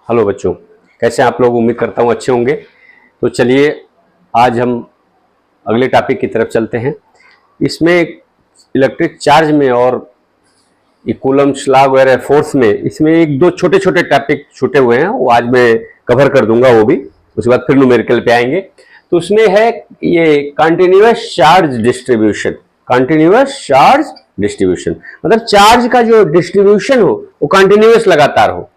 Hello बच्चों, कैसे आप लोग? उम्मीद करता हूँ अच्छे होंगे। तो चलिए आज हम अगले टॉपिक की तरफ चलते हैं। इसमें इलेक्ट्रिक चार्ज में और कूलम्ब लॉ वगैरह फोर्स में इसमें एक दो छोटे छोटे टॉपिक छूटे हुए हैं, वो आज मैं कवर कर दूंगा। वो भी उसके बाद फिर न्यूमेरिकल पे आएंगे। तो उसमें है ये continuous charge distribution. Continuous charge distribution मतलब चार्ज का जो डिस्ट्रीब्यूशन हो वो कंटिन्यूअस लगातार हो,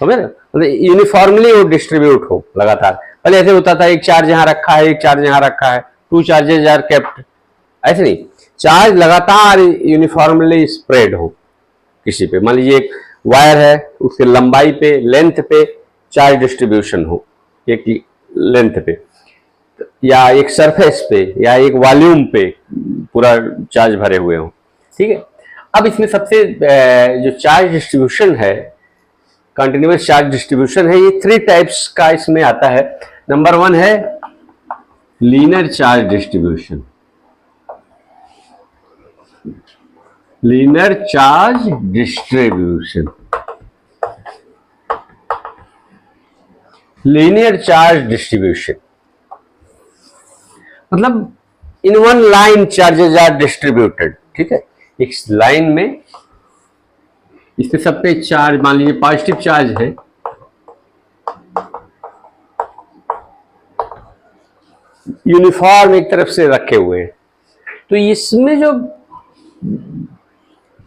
समझे ना? मतलब यूनिफॉर्मली वो डिस्ट्रीब्यूट हो लगातार। पहले ऐसे होता था एक चार्ज यहाँ रखा है, एक चार्ज यहाँ रखा है, टू चार्जेज आर केप्ट। ऐसे नहीं, चार्ज लगातार यूनिफॉर्मली स्प्रेड हो किसी पे। मान लीजिए एक वायर है, उसके लंबाई पे, लेंथ पे चार्ज डिस्ट्रीब्यूशन हो, एक लेंथ पे या एक सरफेस पे या एक वॉल्यूम पे पूरा चार्ज भरे हुए हो, ठीक है। अब इसमें सबसे जो चार्ज डिस्ट्रीब्यूशन है, कंटिन्यूअस चार्ज डिस्ट्रीब्यूशन है, ये 3 टाइप्स का इसमें आता है। नंबर 1 है linear charge distribution. Linear charge distribution, linear charge distribution मतलब in one line charges are distributed, ठीक है। एक लाइन में इसमें सब पे चार्ज, मान लीजिए पॉजिटिव चार्ज है, यूनिफॉर्म एक तरफ से रखे हुए हैं। तो इसमें जो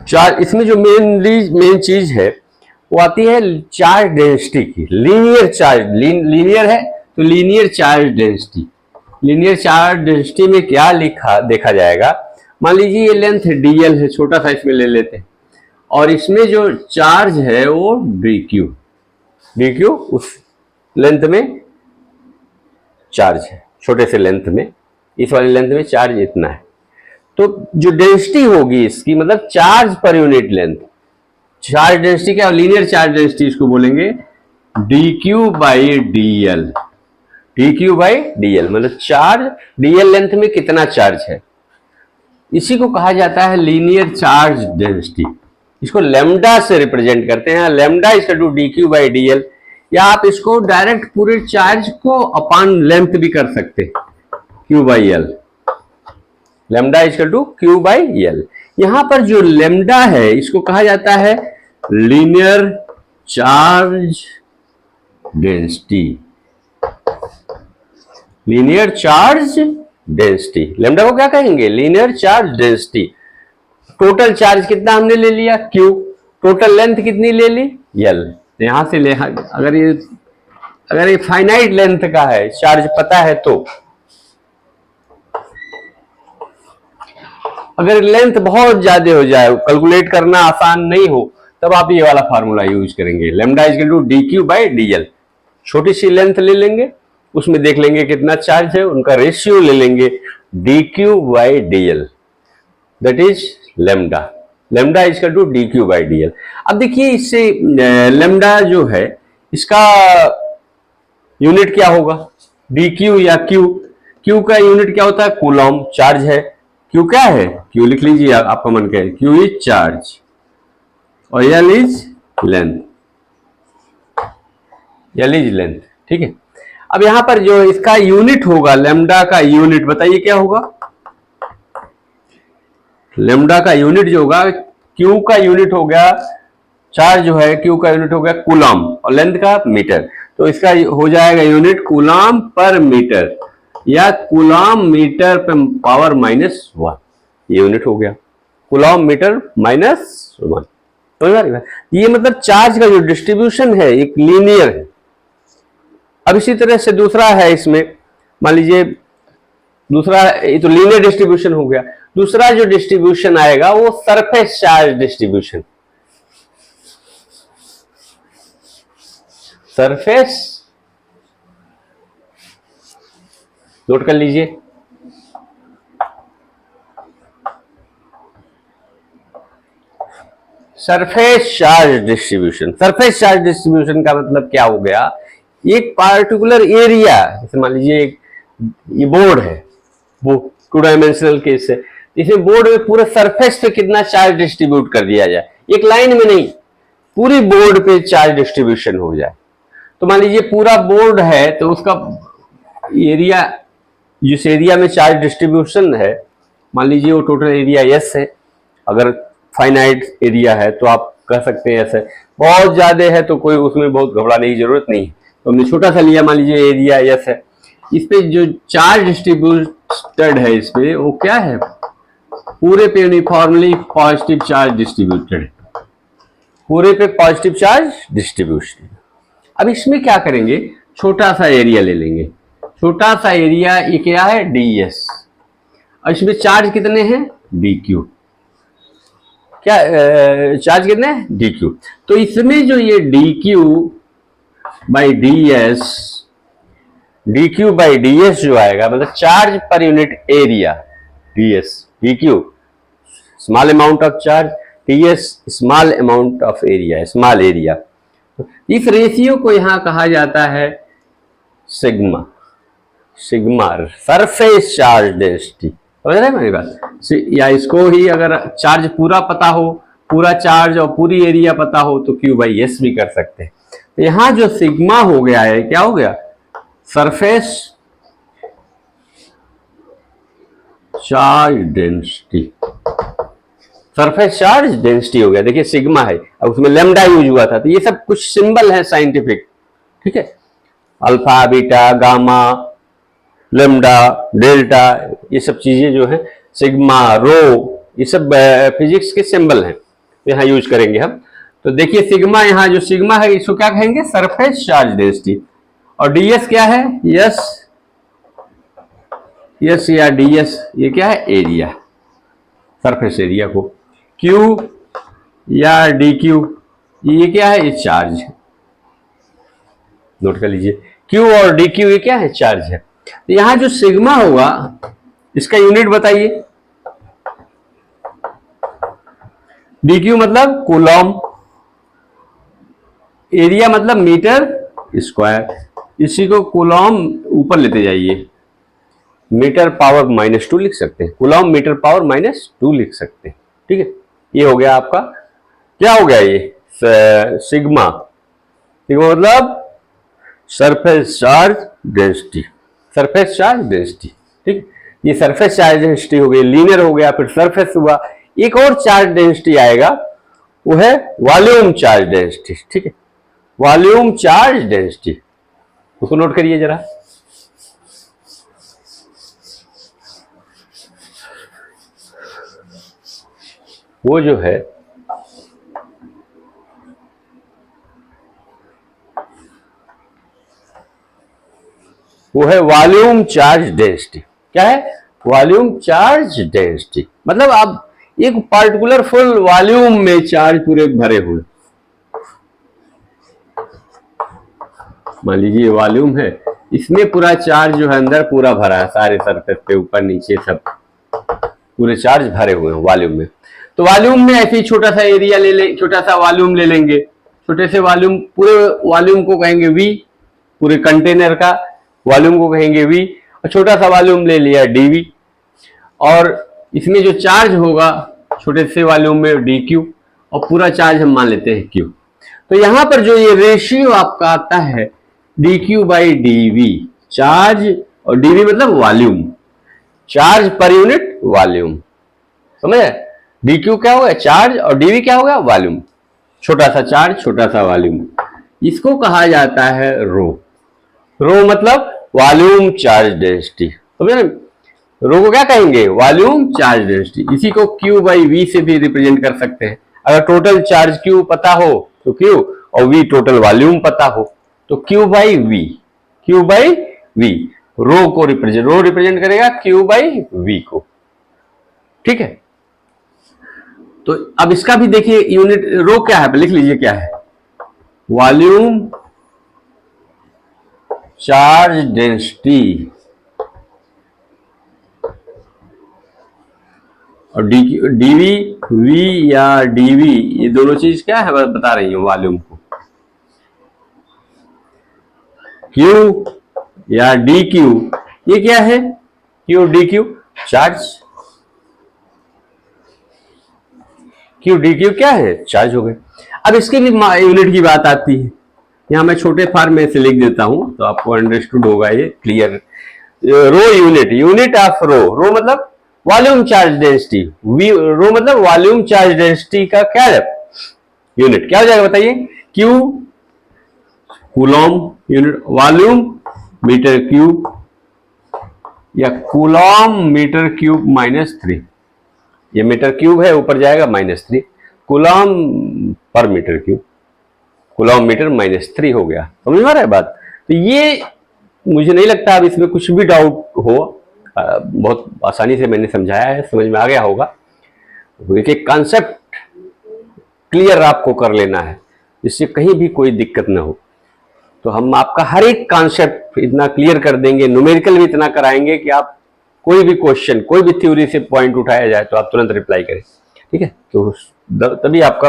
चार्ज, इसमें जो मेन चीज है वो आती है चार्ज डेंसिटी की। लीनियर चार्ज, लीनियर है तो linear charge density. Linear charge density में क्या लिखा देखा जाएगा, मान लीजिए ये लेंथ dl है, छोटा सा इसमें ले लेते हैं, और इसमें जो चार्ज है वो dq उस लेंथ में चार्ज है, छोटे से लेंथ में, इस वाली लेंथ में चार्ज इतना है। तो जो डेंसिटी होगी इसकी, मतलब charge per unit length, charge density क्या, लीनियर चार्ज डेंसिटी इसको बोलेंगे dq by dl। dq by dl मतलब चार्ज dl लेंथ में कितना चार्ज है, इसी को कहा जाता है लीनियर चार्ज डेंसिटी। इसको लैम्डा से रिप्रेजेंट करते हैं। Lambda equal to dq by dl, या आप इसको डायरेक्ट पूरे चार्ज को अपॉन लेंथ भी कर सकते हैं, q by l। Lambda equal to q by l। यहां पर जो लैम्डा है इसको कहा जाता है linear charge density. Linear charge density, lambda को क्या कहेंगे, linear charge density. Total charge कितना हमने ले लिया, q। टोटल लेंथ कितनी ले ली, l। यहां से ले, अगर ये फाइनाइट लेंथ का है, चार्ज पता है तो, अगर लेंथ बहुत ज्यादा हो जाए, कैलकुलेट करना आसान नहीं हो, तब आप ये वाला फार्मूला यूज करेंगे, lambda equal to dq by dl। छोटी सी लेंथ ले लेंगे, उसमें देख लेंगे कितना चार्ज है, उनका रेशियो ले लेंगे dq by dl, that is lambda. Lambda equal to dq by dl। अब देखिए इससे लैम्डा जो है इसका यूनिट क्या होगा, dq या q का यूनिट क्या होता है, कूलम्ब। चार्ज है, q क्या है, q लिख लीजिए, आपका मन क्या है, q इज चार्ज और l is length, l is length, ठीक है। अब यहां पर जो इसका यूनिट होगा, लैम्डा का यूनिट बताइए क्या होगा। लैम्डा का यूनिट जो होगा, q का यूनिट हो गया, चार्ज जो है q का यूनिट हो गया कूलम्ब और लेंथ का मीटर, तो इसका हो जाएगा यूनिट कूलम्ब पर मीटर या कूलम्ब मीटर पर पावर -1। ये यूनिट हो गया कूलम्ब मीटर -1। ये मतलब चार्ज का जो डिस्ट्रीब्यूशन है एक लीनियर है। अब इसी तरह से दूसरा है इसमें, मान लीजिए दूसरा, ये तो लीनियर डिस्ट्रीब्यूशन हो गया। दूसरा जो डिस्ट्रीब्यूशन आएगा वो surface charge distribution. Surface, note कर लीजिए, surface charge distribution. Surface charge distribution का मतलब क्या हो गया, एक पार्टिकुलर एरिया, जैसे मान लीजिए ये बोर्ड है, वो 2 डायमेंशनल केस है, इसमें बोर्ड में पूरे सरफेस पे कितना चार्ज डिस्ट्रीब्यूट कर दिया जाए, एक लाइन में नहीं, पूरी बोर्ड पे चार्ज डिस्ट्रीब्यूशन हो जाए, तो मान लीजिए पूरा बोर्ड है तो उसका एरिया, जिस एरिया में चार्ज डिस्ट्रीब्यूशन है, मान लीजिए वो टोटल एरिया एस है। अगर फाइनाइट एरिया है तो आप कह सकते हैं ऐसे, बहुत ज्यादा है तो कोई उसमें बहुत घबराने की जरूरत नहीं है। तो हमने छोटा सा लिया, मान लीजिए एरिया एस है, इस पे जो चार्ज डिस्ट्रीब्यूटेड है इस पे वो क्या है, पूरे पे यूनिफॉर्मली पॉजिटिव चार्ज डिस्ट्रीब्यूटेड, पूरे पे पॉजिटिव चार्ज डिस्ट्रीब्यूशन। अब इसमें क्या करेंगे, छोटा सा एरिया ले लेंगे, छोटा सा एरिया ये क्या है ds, और इसमें चार्ज कितने हैं dq, क्या चार्ज कितने हैं dq। तो इसमें जो ये dq by ds, dq by ds जो आएगा मतलब charge per unit area, ds dq small amount of charge, ds small amount of area, small area. इस रेशियो को यहां कहा जाता है sigma, sigma surface charge density. समझ रहे हैं मेरी बात, या इसको ही अगर चार्ज पूरा पता हो, पूरा चार्ज और पूरी एरिया पता हो तो Q बाई S भी कर सकते हैं। तो यहां जो सिग्मा हो गया है, क्या हो गया, surface charge density, surface charge density हो गया। देखिए सिग्मा है, अब उसमें लेमडा यूज हुआ था, तो ये सब कुछ सिंबल है साइंटिफिक, ठीक है, alpha beta gamma lambda delta, ये सब चीजें जो है सिग्मा रो, ये सब फिजिक्स के सिंबल हैं, तो यहाँ यूज करेंगे हम। तो देखिए सिग्मा, यहाँ जो सिग्मा है इसको क्या कहेंगे, सरफेस चार्ज डेंसिटी, और ds क्या है, यस या ds ये क्या है एरिया, सरफेस एरिया को। q या dq ये क्या है, ये चार्ज है, नोट कर लीजिए, q और dq ये क्या है, चार्ज है। तो यहां जो सिग्मा होगा इसका यूनिट बताइए, dq मतलब कूलॉम, एरिया मतलब मीटर स्क्वायर, इसी को कूलॉम ऊपर लेते जाइए, मीटर पावर -2 लिख सकते हैं, कूलॉम मीटर पावर -2 लिख सकते हैं, ठीक है। ये हो गया आपका, क्या हो गया ये सिग्मा, सिग्मा मतलब surface charge density, surface charge density, ठीक। ये सरफेस चार्ज डेंसिटी हो गई, लीनियर हो गया, फिर सरफेस हुआ। एक और चार्ज डेंसिटी आएगा वो है वॉल्यूम चार्ज डेंसिटी, ठीक है, वॉल्यूम चार्ज डेंसिटी, उसको नोट करिए जरा। वो जो है वो है वॉल्यूम चार्ज डेंसिटी। क्या है, वॉल्यूम चार्ज डेंसिटी, मतलब आप एक पार्टिकुलर फुल वॉल्यूम में चार्ज पूरे भरे हुए, मान लीजिए वॉल्यूम है, इसमें पूरा चार्ज जो है अंदर पूरा भरा है, सारे सरफेस पे ऊपर नीचे सब पूरे चार्ज भरे हुए हैं वॉल्यूम में। तो वॉल्यूम में ऐसे ही छोटा सा एरिया ले ले, छोटा सा वॉल्यूम ले लेंगे, छोटे से वॉल्यूम, पूरे वॉल्यूम को कहेंगे V, पूरे कंटेनर का वॉल्यूम को कहेंगे V, और छोटा सा वॉल्यूम ले लिया dV, और इसमें जो चार्ज होगा छोटे से वॉल्यूम में dQ, और पूरा चार्ज हम मान लेते हैं Q। तो यहां पर जो ये रेशियो आपका आता है dQ बाई dV, चार्ज और dV मतलब volume, charge per unit volume, समझे। dQ क्या होगा, चार्ज, और dV क्या होगा, वॉल्यूम, छोटा सा चार्ज छोटा सा वॉल्यूम, इसको कहा जाता है रो। रो मतलब वॉल्यूम चार्ज डेंसिटी, समझे ना। रो को क्या कहेंगे, वॉल्यूम चार्ज डेंसिटी। इसी को Q बाई V से भी रिप्रेजेंट कर सकते हैं। अगर टोटल चार्ज Q पता हो तो Q, और V टोटल वॉल्यूम पता हो तो Q by V, Q by V रो को रिप्रेजेंट, रो रिप्रेजेंट करेगा Q बाई V को, ठीक है। तो अब इसका भी देखिए यूनिट, रो क्या है लिख लीजिए, क्या है, वॉल्यूम चार्ज डेंसिटी, और dV V या dV ये दोनों चीज क्या है बता रही हूं, वॉल्यूम को। Q या dQ ये क्या है, Q dQ charge, Q dQ क्या है, चार्ज हो गए। अब इसके भी यूनिट की बात आती है, यहाँ मैं छोटे फॉर्म में से लिख देता हूं तो आपको अंडरस्टूड होगा, ये clear. Rho unit, unit of rho, rho मतलब वॉल्यूम चार्ज डेंसिटी, रो मतलब वॉल्यूम चार्ज डेंसिटी का क्या है यूनिट, क्या हो जाएगा बताइए, q coulomb unit, volume metre cube या कूलॉम मीटर क्यूब -3, ये मीटर क्यूब है ऊपर जाएगा -3, कूलॉम पर मीटर क्यूब, कूलॉम मीटर -3 हो गया। समझ में आ रहा है बात। तो ये मुझे नहीं लगता अब इसमें कुछ भी डाउट हो, बहुत आसानी से मैंने समझाया है, समझ में आ गया होगा। एक एक कॉन्सेप्ट क्लियर आपको कर लेना है, इससे कहीं भी कोई दिक्कत ना हो। तो हम आपका हर एक कॉन्सेप्ट इतना क्लियर कर देंगे, न्यूमेरिकल भी इतना कराएंगे कि आप कोई भी क्वेश्चन, कोई भी थ्योरी से पॉइंट उठाया जाए तो आप तुरंत रिप्लाई करें, ठीक है। तो तभी आपका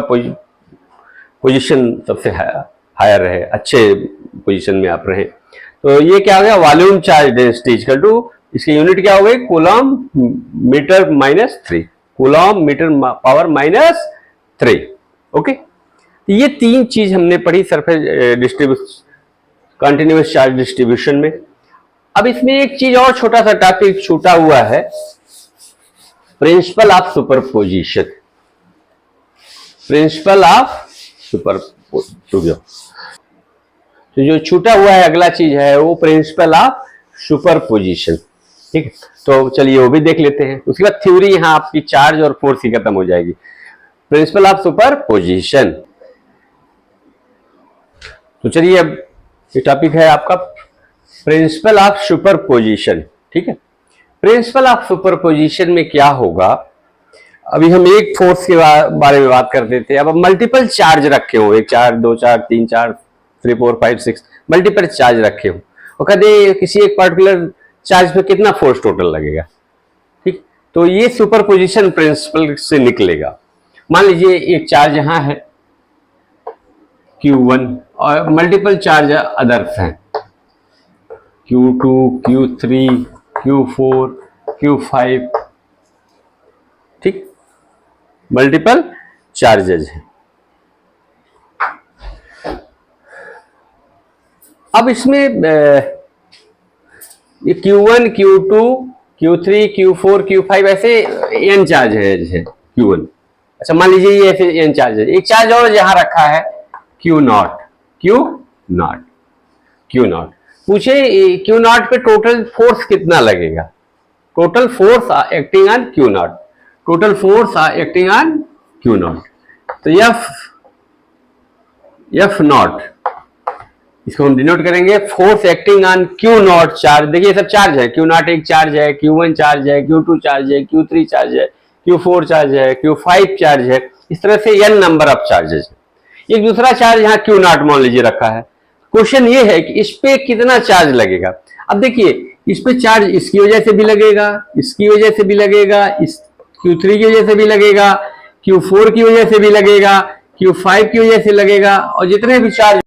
पोजीशन सबसे हायर रहे, अच्छे पोजीशन में आप रहें। तो ये क्या हो गया, volume charge density equal to, इसकी यूनिट क्या हो गई, coulomb metre -3, coulomb metre power -3। Okay, ये तीन चीज हमने पढ़ी surface distribution, continuous charge distribution में। अब इसमें एक चीज और छोटा सा टॉपिक छूटा हुआ है, principal of superposition, principle of superposition. तो जो छूटा हुआ है अगला चीज है वो प्रिंसिपल ऑफ सुपरपोजिशन, ठीक है। तो चलिए वो भी देख लेते हैं, उसके बाद थ्योरी यहाँ आपकी चार्ज और फोर्स की खत्म हो जाएगी। प्रिंसिपल ऑफ सुपरपोजिशन, तो चलिए अब ये टॉपिक है आपका प्रिंसिपल ऑफ सुपरपोजिशन, ठीक है। प्रिंसिपल ऑफ सुपरपोजिशन में क्या होगा, अभी हम एक फोर्स के बारे में बात कर देते हैं। अब मल्टीपल चार्ज रखे हो, 1 4 2 4 3 4 3 4 5 6 मल्टीपल चार्ज रखे हो, और कहते किसी एक पर्टिकुलर चार्ज पे कितना फोर्स टोटल लगेगा, ठीक। तो ये सुपरपोजिशन प्रिंसिपल से निकलेगा। मान लीजिए एक चार्ज यहां है Q1 और मल्टीपल चार्ज अदर्स हैं Q2 Q3 Q4 Q5, ठीक, मल्टीपल चार्जेज हैं। अब इसमें ये Q1 Q2 Q3 Q4 Q5 ऐसे n चार्ज है Q1। अच्छा मान लीजिए ये ऐसे n चार्ज है, एक चार्ज और यहां रखा है Q0। पूछे Q0 पे टोटल फोर्स कितना लगेगा, total force acting on Q0, total force acting on Q0। तो F0 इसको हम डिनोट करेंगे force acting on Q0 charge. देखिए सब चार्ज है, Q0 एक चार्ज है, Q1 चार्ज है, Q2 चार्ज है, Q3 चार्ज है, Q4 चार्ज है, Q5 चार्ज है, इस तरह से n नंबर ऑफ चार्जेस है। एक दूसरा चार्ज यहाँ Q0 मान लीजिए रखा है। क्वेश्चन ये है कि इस पे कितना चार्ज लगेगा। अब देखिए इस पे चार्ज इसकी वजह से भी लगेगा, इसकी वजह से भी लगेगा, इस Q3 की वजह से भी लगेगा, Q4 की वजह से भी लगेगा, Q5 की वजह से लगेगा, और जितने भी चार्ज,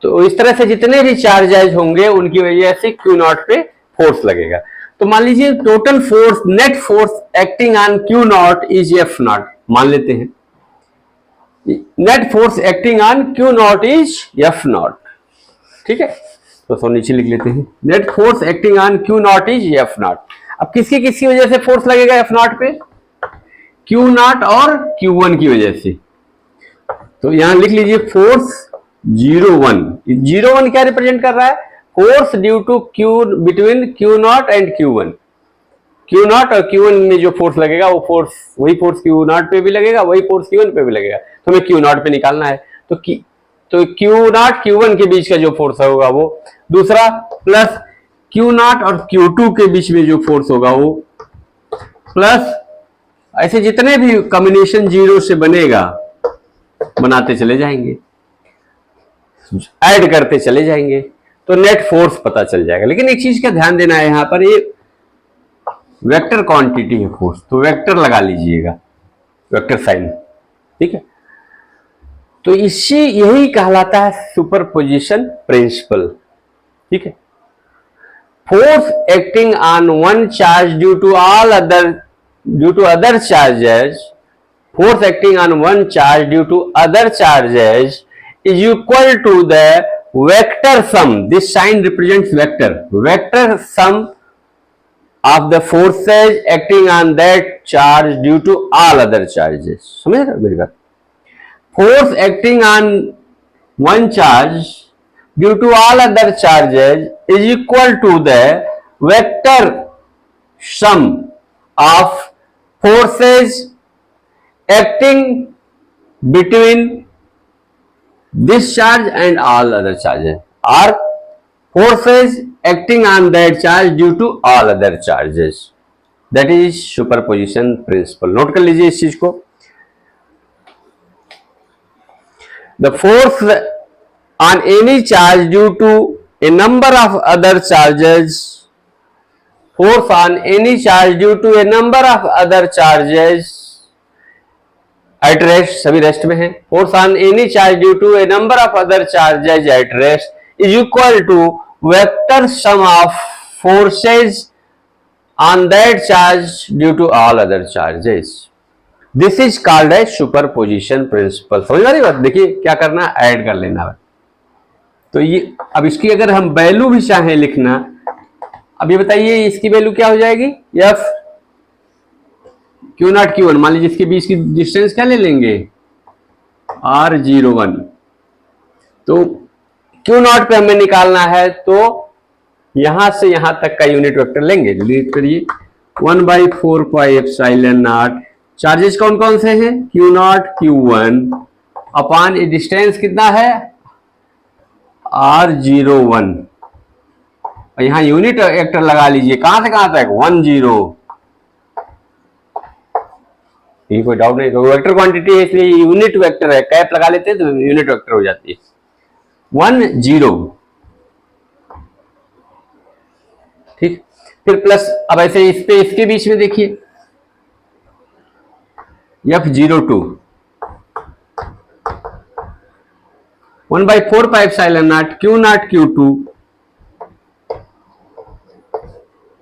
तो इस तरह से जितने भी चार्जेज होंगे उनकी वजह से Q0 पे फोर्स लगेगा। तो मान लीजिए total force, net force acting on Q0 is F0 मान लेते हैं। Net force acting on Q0 is F0, ठीक है। तो नीचे लिख लेते हैं, net force acting on Q0 is F0। अब किसकी वजह से फोर्स लगेगा F0 पे, Q0 और Q1 की वजह से। तो यहां लिख लीजिए फोर्स 0 1 क्या रिप्रेजेंट कर रहा है, force due to between Q0 and Q1। Q0 और Q1 में जो फोर्स लगेगा वो फोर्स, वही फोर्स Q0 पे भी लगेगा, वही फोर्स Q1 पे भी लगेगा। तो हमें Q0 पे निकालना है, तो Q0 Q1 के बीच का जो फोर्स होगा वो दूसरा, प्लस Q0 और Q2 के बीच में जो फोर्स होगा वो, प्लस ऐसे जितने भी कॉम्बिनेशन 0 से बनेगा बनाते चले जाएंगे, ऐड करते चले जाएंगे, तो नेट फोर्स पता चल जाएगा। लेकिन एक चीज का ध्यान देना है, यहां पर ये वेक्टर क्वांटिटी है फोर्स, तो वेक्टर लगा लीजिएगा, वेक्टर साइन, ठीक है। तो यही कहलाता है सुपरपोजिशन प्रिंसिपल, ठीक है। Force acting on one charge due to other charges, force acting on one charge due to other charges is equal to the vector sum. This sign represents vector. Vector sum of the forces acting on that charge due to all other charges. समझ रहे हो मेरी बात? Force acting on one charge due to all other charges is equal to the vector sum of forces acting between this charge and all other charges, or forces acting on that charge due to all other charges. That is superposition principle. Note कर लीजिए इस चीज को. The force on any charge due to a number of other charges, force on any charge due to a number of other charges at rest, सभी rest में है. Force on any charge due to a number of other charges at rest is equal to vector sum of forces on that charge due to all other charges. This is called as superposition principle. समझ रही बात? देखिए क्या करना, add कर लेना है. तो ये अब इसकी अगर हम वैल्यू भी चाहें लिखना, अब ये बताइए इसकी वैल्यू क्या हो जाएगी? F Q naught Q one. मान लीजिए इसके बीच की डिस्टेंस क्या ले लेंगे? R01. तो क्यू नॉट पे हमें निकालना है, तो यहां से यहां तक का यूनिट वेक्टर लेंगे. डिलीट करिए. 1/4 पाई एप्सिलॉन नॉट. चार्जेस कौन कौन से हैं? Q naught Q one upon distance कितना है? R01. और यहां यूनिट वेक्टर लगा लीजिए. कहां से कहां तक? 10. ये कोई डाउट नहीं. तो वेक्टर क्वांटिटी है इसलिए यूनिट वेक्टर है. कैप लगा लेते हैं तो यूनिट वेक्टर हो जाती है. 10. ठीक. फिर प्लस, अब ऐसे इस पे इसके बीच में देखिए F02. 1/4 pi epsilon naught q naught q two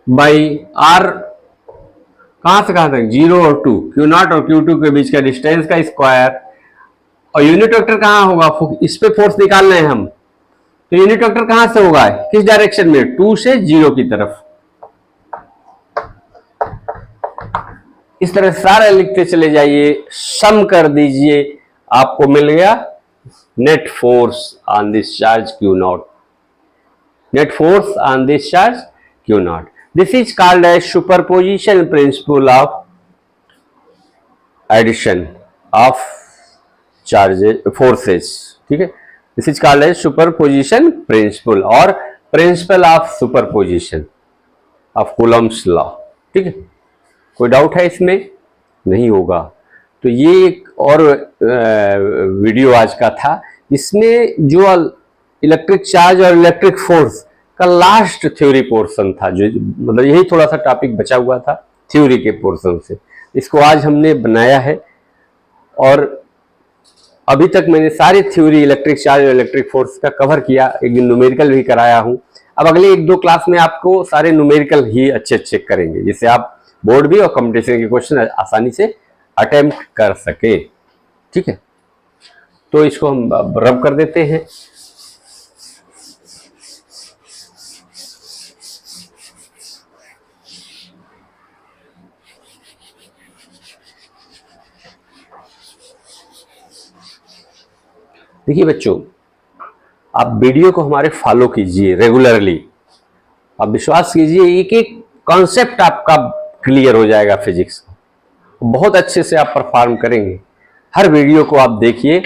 by r. कहां से कहां तक? 0 और 2. क्यू नॉट और क्यू टू के बीच का डिस्टेंस का स्क्वायर. और यूनिट वेक्टर कहां होगा? इस पे फोर्स निकालना है हम. तो यूनिट वेक्टर कहां से होगा? किस डायरेक्शन में? 2 से 0 की तरफ. इस तरह सारे लिखते चले जाइए, सम कर दीजिए, आपको मिल गया net force on this charge q not. Net force on this charge q not. This is called as superposition principle of addition of charges forces. ठीक है. This is called as superposition principle और principle of superposition of Coulomb's law. ठीक है. कोई doubt है इसमें? नहीं होगा. तो ये एक और वीडियो आज का था. इसमें जो इलेक्ट्रिक चार्ज और इलेक्ट्रिक फोर्स का लास्ट थ्योरी पोर्शन था, जो मतलब यही थोड़ा सा टॉपिक बचा हुआ था थ्योरी के पोर्शन से, इसको आज हमने बनाया है. और अभी तक मैंने सारी थ्योरी इलेक्ट्रिक चार्ज और इलेक्ट्रिक फोर्स का कवर किया. एक दिन न्यूमेरिकल भी कराया हूं. अब अगले 1-2 क्लास में आपको सारे न्यूमेरिकल ही अच्छे करेंगे, जिससे आप बोर्ड भी और कंपटीशन के क्वेश्चन आसानी से अटेम्प्ट कर सके. ठीक है. तो इसको हम रब कर देते हैं. देखिए बच्चों, आप वीडियो को हमारे फॉलो कीजिए रेगुलरली. आप विश्वास कीजिए, एक एक कॉन्सेप्ट आपका क्लियर हो जाएगा फिजिक्स. बहुत अच्छे से आप परफॉर्म करेंगे. हर वीडियो को आप देखिए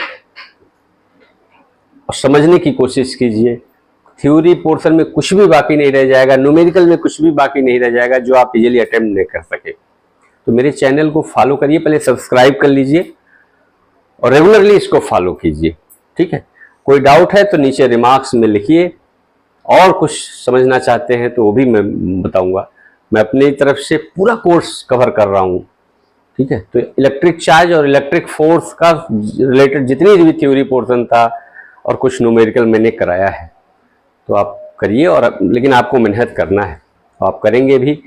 और समझने की कोशिश कीजिए. थ्योरी पोर्शन में कुछ भी बाकी नहीं रह जाएगा, न्यूमेरिकल में कुछ भी बाकी नहीं रह जाएगा जो आप इजीली अटेम्प्ट नहीं कर सके. तो मेरे चैनल को फॉलो करिए. पहले सब्सक्राइब कर लीजिए और रेगुलरली इसको फॉलो कीजिए. ठीक है. कोई डाउट है तो नीचे रिमार्क्स में लिखिए. और कुछ समझना चाहते हैं तो वो भी मैं बताऊंगा. मैं अपनी तरफ से पूरा कोर्स कवर कर रहा हूँ. ठीक है. तो इलेक्ट्रिक चार्ज और इलेक्ट्रिक फोर्स का रिलेटेड जितनी भी थ्योरी पोर्शन था और कुछ न्यूमेरिकल मैंने कराया है. तो आप करिए, और लेकिन आपको मेहनत करना है. तो आप करेंगे भी.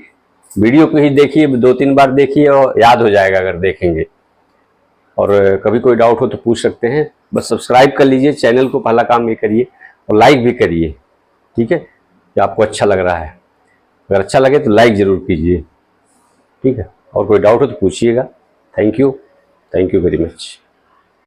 वीडियो को ही देखिए, 2-3 बार देखिए और याद हो जाएगा अगर देखेंगे. और कभी कोई डाउट हो तो पूछ सकते हैं. बस सब्सक्राइब कर लीजिए चैनल को, पहला काम ये करिए, और लाइक भी करिए, ठीक है, कि आपको अच्छा लग रहा है। अगर अच्छा लगे तो लाइक ज़रूर कीजिए, ठीक है। और कोई डाउट हो तो पूछिएगा। Thank you very much.